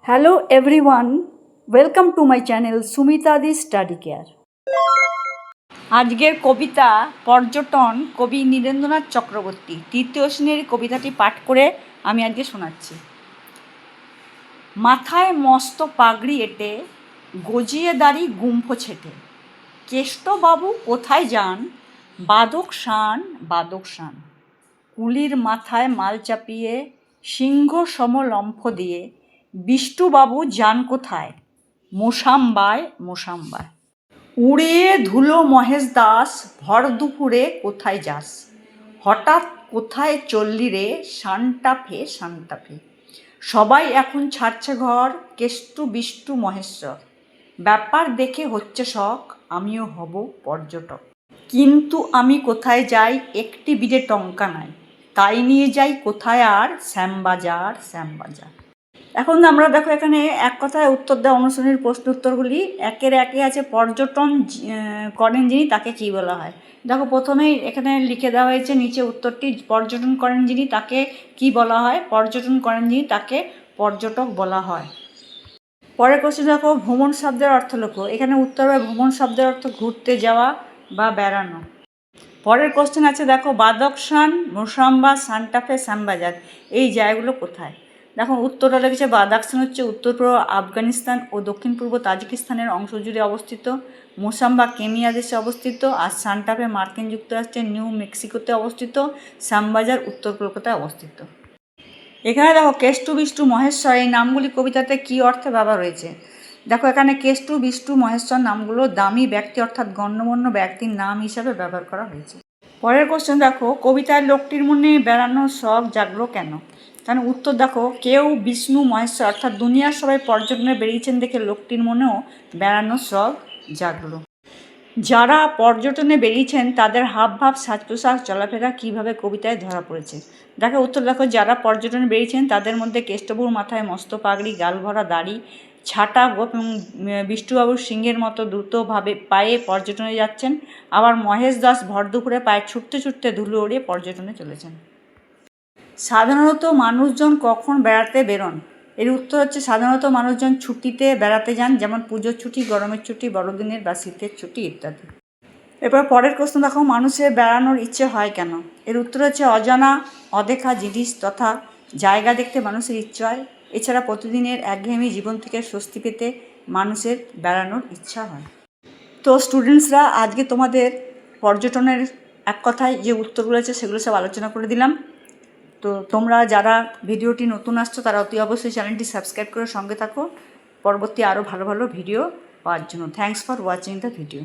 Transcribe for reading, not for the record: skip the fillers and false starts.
Hello everyone, welcome to my channel Sumitadi Study Care. আজকের কবিতা পর্যটন কবি নীরেন্দ্রনাথ চক্রবর্তী তৃতীয় শ্রেণীর কবিতাটি পাঠ করে আমি আজকে শোনাচ্ছি। মাথায় মস্ত পাগড়ি এঁটে গজিয়ে দাড়ি গুম্ফ ছেটে কেষ্টবাবু কোথায় যান বাদক শান কুলির মাথায় মাল চাপিয়ে সিংহ সম লম্ফ দিয়ে বিষ্টুবাবু যান কোথায় মোসাম্বায় উড়িয়ে ধুলো মহেশ দাস ভর দুপুরে কোথায় যাস হঠাৎ কোথায় চললি রে সান্টাফে সবাই এখন ছাড়ছে ঘর কেষ্টু বিষ্টু মহেশ্বর ব্যাপার দেখে হচ্ছে শখ আমিও হব পর্যটক কিন্তু আমি কোথায় যাই একটি বিড়ে টঙ্কা নাই তাই নিয়ে যাই কোথায় আর শ্যামবাজার এখন আমরা দেখো এখানে এক কথায় উত্তর দেওয়া অনুশীলনের প্রশ্ন উত্তরগুলি একের একে আছে। পর্যটন করেন যিনি তাকে কী বলা হয়। দেখো প্রথমেই এখানে লিখে দেওয়া হয়েছে নিচে উত্তরটি, পর্যটন করেন যিনি তাকে কি বলা হয়, পর্যটন করেন যিনি তাকে পর্যটক বলা হয়। পরের কোশ্চেন দেখো ভ্রমণ শব্দের অর্থ লেখো। এখানে উত্তর হবে ভ্রমণ শব্দের অর্থ ঘুরতে যাওয়া বা বেড়ানো। পরের কোশ্চেন আছে দেখো বাদকশান মোসাম্বা সান্টাফে শ্যামবাজার এই জায়গাগুলো কোথায়। দেখো উত্তরটা লিখেছে বাদাকশান হচ্ছে উত্তর পূর্ব আফগানিস্তান ও দক্ষিণ পূর্ব তাজিকিস্তানের অংশ জুড়ে অবস্থিত, মোসাম্বা কেনিয়া দেশে অবস্থিত, আর সান্টাফে মার্কিন যুক্তরাষ্ট্রের নিউ মেক্সিকোতে অবস্থিত, শ্যামবাজার উত্তর কলকাতায় অবস্থিত। এখানে দেখো কেষ্টু বিষ্টু মহেশ্বর এই নামগুলি কবিতাতে কী অর্থে ব্যবহার হয়েছে। দেখো এখানে কেষ্টু বিষ্টু মহেশ্বর নামগুলো দামি ব্যক্তি অর্থাৎ গণ্যমান্য ব্যক্তির নাম হিসাবে ব্যবহার করা হয়েছে। পরের কোশ্চেন দেখো কবিতায় লোকটির মনে বেড়ানোর শখ জাগলো কেন। কারণ উত্তর দেখো কেউ বিষ্ণু মহেশ্বর অর্থাৎ দুনিয়ার সবাই পর্যটনে বেরিয়েছেন দেখে লোকটির মনেও বেড়ানোর শখ জাগলো। যারা পর্যটনে বেরিয়েছেন তাদের হাবভাব সাজ পোশাক চলাফেরা কীভাবে কবিতায় ধরা পড়েছে। দেখো উত্তর দেখো যারা পর্যটনে বেরিয়েছেন তাদের মধ্যে কেষ্টবাবুর মাথায় মস্ত পাগড়ি, গাল ভরা দাড়ি, ছাটা গোপ এবং বিষ্টুবাবুর সিংহের মতো দ্রুতভাবে পায়ে পর্যটনে যাচ্ছেন। আবার মহেশ দাস ভর দুপুরে পায়ে ছুটতে ছুটতে ধুলো উড়িয়ে পর্যটনে চলেছেন। সাধারণত মানুষজন কখন বেড়াতে বেরোন। এর উত্তর হচ্ছে সাধারণত মানুষজন ছুটিতে বেড়াতে যান, যেমন পুজোর ছুটি, গরমের ছুটি, বড়দিনের বা শীতের ছুটি ইত্যাদি। এরপর পরের প্রশ্ন দেখো মানুষের বেড়ানোর ইচ্ছে হয় কেন। এর উত্তর হচ্ছে অজানা অদেখা জিনিস তথা জায়গা দেখতে মানুষের ইচ্ছে হয়। এছাড়া প্রতিদিনের একঘেয়েমি জীবন থেকে স্বস্তি পেতে মানুষের বেড়ানোর ইচ্ছা হয়। তো স্টুডেন্টসরা আজকে তোমাদের পর্যটনের এক কথায় যে উত্তরগুলো আছে সেগুলো সব আলোচনা করে দিলাম। তো তোমরা যারা ভিডিওটি নতুন আসছো তারা অতি অবশ্যই চ্যানেলটি সাবস্ক্রাইব করে সঙ্গে থাকো পরবর্তী আরও ভালো ভালো ভিডিও পাওয়ার জন্য। Thanks for watching the video.